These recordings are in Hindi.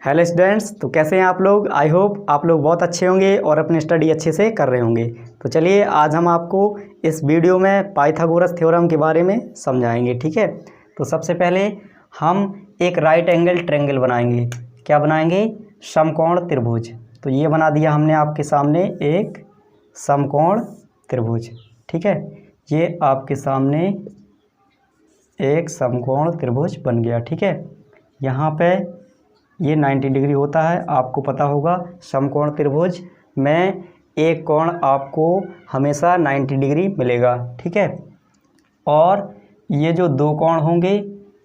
हेलो स्टूडेंट्स, तो कैसे हैं आप लोग। आई होप आप लोग बहुत अच्छे होंगे और अपनी स्टडी अच्छे से कर रहे होंगे। तो चलिए आज हम आपको इस वीडियो में पाइथागोरस थ्योरम के बारे में समझाएंगे। ठीक है, तो सबसे पहले हम एक राइट एंगल ट्रायंगल बनाएंगे। क्या बनाएंगे? समकोण त्रिभुज। तो ये बना दिया हमने आपके सामने एक समकोण त्रिभुज। ठीक है, ये आपके सामने एक समकोण त्रिभुज बन गया। ठीक है, यहाँ पे ये 90 डिग्री होता है, आपको पता होगा। समकोण त्रिभुज में एक कोण आपको हमेशा 90 डिग्री मिलेगा। ठीक है, और ये जो दो कोण होंगे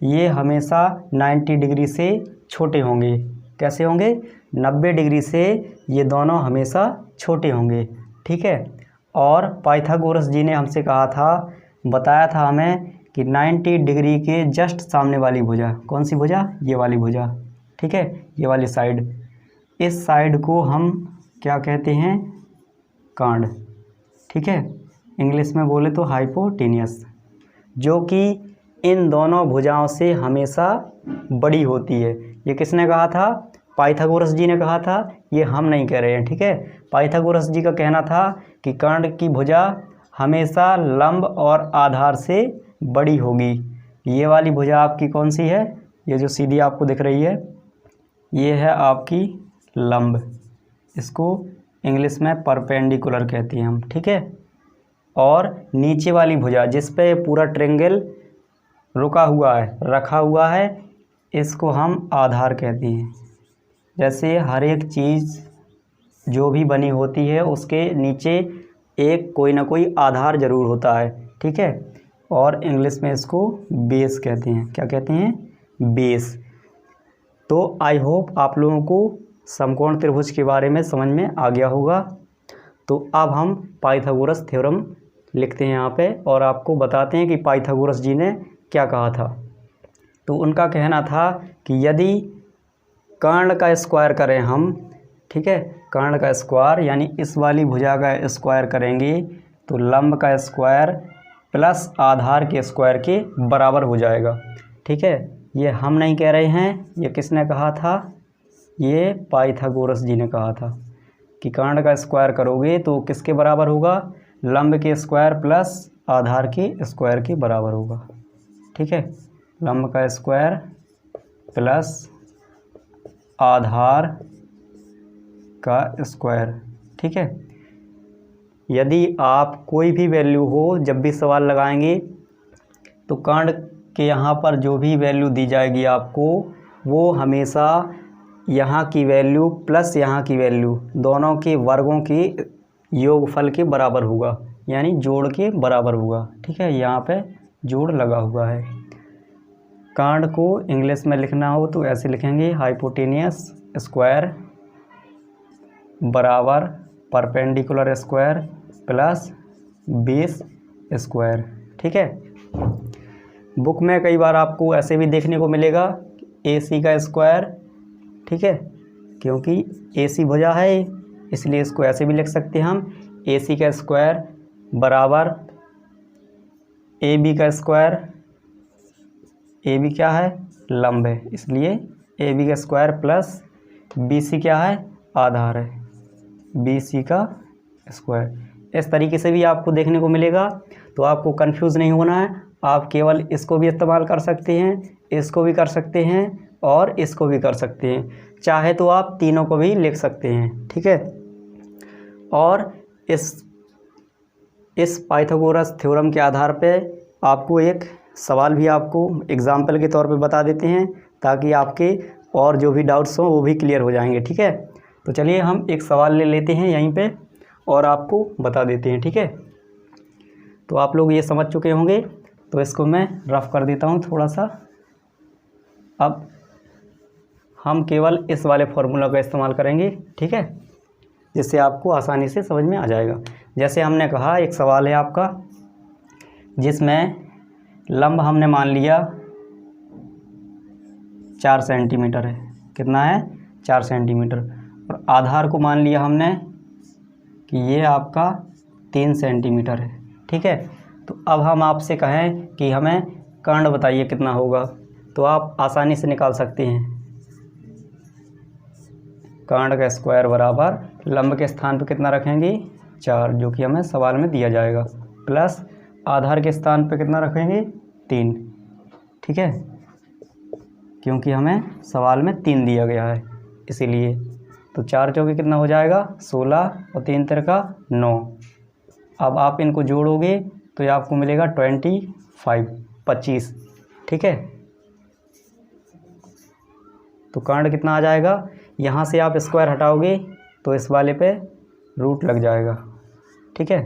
ये हमेशा 90 डिग्री से छोटे होंगे। कैसे होंगे? 90 डिग्री से ये दोनों हमेशा छोटे होंगे। ठीक है, और पाइथागोरस जी ने हमसे कहा था, बताया था हमें कि 90 डिग्री के जस्ट सामने वाली भुजा, कौन सी भुजा? ये वाली भुजा। ठीक है, ये वाली साइड, इस साइड को हम क्या कहते हैं? कांड। ठीक है, इंग्लिश में बोले तो हाइपोटेनियस, जो कि इन दोनों भुजाओं से हमेशा बड़ी होती है। ये किसने कहा था? पाइथागोरस जी ने कहा था, ये हम नहीं कह रहे हैं। ठीक है, पाइथागोरस जी का कहना था कि कर्ण की भुजा हमेशा लंब और आधार से बड़ी होगी। ये वाली भुजा आपकी कौन सी है? ये जो सीधी आपको दिख रही है, ये है आपकी लंब। इसको इंग्लिश में परपेंडिकुलर कहते हैं हम। ठीक है, और नीचे वाली भुजा जिस पे पूरा ट्रायंगल रुका हुआ है, रखा हुआ है, इसको हम आधार कहते हैं। जैसे हर एक चीज़ जो भी बनी होती है उसके नीचे एक कोई ना कोई आधार ज़रूर होता है। ठीक है, और इंग्लिश में इसको बेस कहते हैं। क्या कहते हैं? बेस। तो आई होप आप लोगों को समकोण त्रिभुज के बारे में समझ में आ गया होगा। तो अब हम पाइथागोरस थ्योरम लिखते हैं यहाँ पे और आपको बताते हैं कि पाइथागोरस जी ने क्या कहा था। तो उनका कहना था कि यदि कर्ण का स्क्वायर करें हम, ठीक है, कर्ण का स्क्वायर यानी इस वाली भुजा का स्क्वायर करेंगे तो लंब का स्क्वायर प्लस आधार के स्क्वायर के बराबर हो जाएगा। ठीक है, ये हम नहीं कह रहे हैं, ये किसने कहा था? ये पाइथागोरस जी ने कहा था कि कर्ण का स्क्वायर करोगे तो किसके बराबर होगा? लंब के स्क्वायर प्लस आधार के स्क्वायर के बराबर होगा। ठीक है, लंब का स्क्वायर प्लस आधार का स्क्वायर। ठीक है, यदि आप कोई भी वैल्यू हो, जब भी सवाल लगाएंगे तो कर्ण के यहाँ पर जो भी वैल्यू दी जाएगी आपको, वो हमेशा यहाँ की वैल्यू प्लस यहाँ की वैल्यू दोनों के वर्गों के योगफल के बराबर होगा, यानी जोड़ के बराबर होगा। ठीक है, यहाँ पे जोड़ लगा हुआ है। कर्ण को इंग्लिश में लिखना हो तो ऐसे लिखेंगे, हाइपोटेनियस स्क्वायर बराबर perpendicular square plus base square. ठीक है, बुक में कई बार आपको ऐसे भी देखने को मिलेगा AC का स्क्वायर। ठीक है, क्योंकि AC भुजा है इसलिए इसको ऐसे भी लिख सकते हैं हम, AC का स्क्वायर बराबर AB का स्क्वायर। AB क्या है? लंब है, इसलिए AB का स्क्वायर प्लस BC क्या है? आधार है, BC का स्क्वायर। इस तरीके से भी आपको देखने को मिलेगा, तो आपको कंफ्यूज नहीं होना है। आप केवल इसको भी इस्तेमाल कर सकते हैं, इसको भी कर सकते हैं और इसको भी कर सकते हैं। चाहे तो आप तीनों को भी लिख सकते हैं। ठीक है, और इस पाइथागोरस थ्योरम के आधार पे आपको एक सवाल भी आपको एग्जाम्पल के तौर पे बता देते हैं, ताकि आपके और जो भी डाउट्स हों वो भी क्लियर हो जाएंगे। ठीक है, तो चलिए हम एक सवाल ले लेते हैं यहीं पे और आपको बता देते हैं। ठीक है, तो आप लोग ये समझ चुके होंगे, तो इसको मैं रफ कर देता हूँ थोड़ा सा। अब हम केवल इस वाले फॉर्मूला का इस्तेमाल करेंगे। ठीक है, जिससे आपको आसानी से समझ में आ जाएगा। जैसे हमने कहा, एक सवाल है आपका जिसमें लंब हमने मान लिया 4 सेंटीमीटर है। कितना है? 4 सेंटीमीटर। और आधार को मान लिया हमने कि ये आपका 3 सेंटीमीटर है। ठीक है, तो अब हम आपसे कहें कि हमें कर्ण बताइए कितना होगा, तो आप आसानी से निकाल सकते हैं। कर्ण का स्क्वायर बराबर लंब के स्थान पे कितना रखेंगे 4, जो कि हमें सवाल में दिया जाएगा, प्लस आधार के स्थान पे कितना रखेंगे 3, ठीक है, क्योंकि हमें सवाल में 3 दिया गया है इसीलिए। तो 4 चौके कितना हो जाएगा 16 और 3 तिरका 9। अब आप इनको जोड़ोगे तो ये आपको मिलेगा 25, ठीक है। तो कर्ण कितना आ जाएगा, यहाँ से आप स्क्वायर हटाओगे तो इस वाले पे रूट लग जाएगा, ठीक है।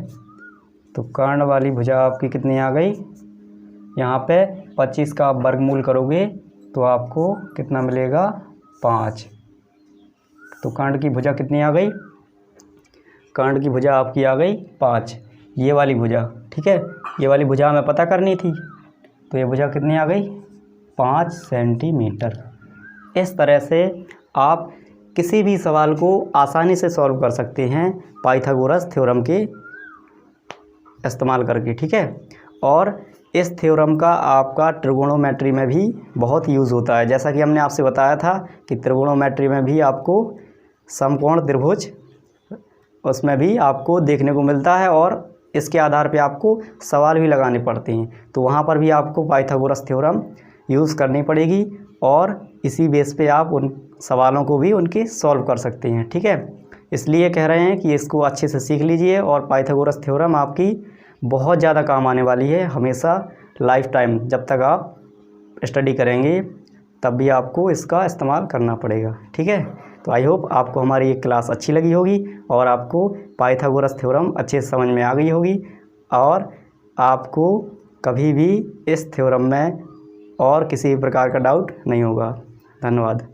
तो कर्ण वाली भुजा आपकी कितनी आ गई, यहाँ पे 25 का आप वर्गमूल करोगे तो आपको कितना मिलेगा 5। तो कर्ण की भुजा कितनी आ गई, कर्ण की भुजा आपकी आ गई 5, ये वाली भुजा, ठीक है। ये वाली भुजा हमें पता करनी थी, तो ये भुजा कितनी आ गई 5 सेंटीमीटर। इस तरह से आप किसी भी सवाल को आसानी से सॉल्व कर सकते हैं पाइथागोरस थ्योरम के इस्तेमाल करके, ठीक है। और इस थ्योरम का आपका ट्रिगोनोमेट्री में भी बहुत यूज़ होता है। जैसा कि हमने आपसे बताया था कि ट्रिगोनोमेट्री में भी आपको समकोण त्रिभुज उसमें भी आपको देखने को मिलता है और इसके आधार पे आपको सवाल भी लगाने पड़ते हैं, तो वहाँ पर भी आपको पाइथागोरस थ्योरम यूज़ करनी पड़ेगी और इसी बेस पे आप उन सवालों को भी उनके सॉल्व कर सकते हैं, ठीक है। इसलिए कह रहे हैं कि इसको अच्छे से सीख लीजिए और पाइथागोरस थ्योरम आपकी बहुत ज़्यादा काम आने वाली है हमेशा, लाइफ टाइम जब तक आप स्टडी करेंगे तब भी आपको इसका इस्तेमाल करना पड़ेगा, ठीक है। तो आई होप आपको हमारी ये क्लास अच्छी लगी होगी और आपको पाइथागोरस थ्योरम अच्छे से समझ में आ गई होगी और आपको कभी भी इस थ्योरम में और किसी प्रकार का डाउट नहीं होगा। धन्यवाद।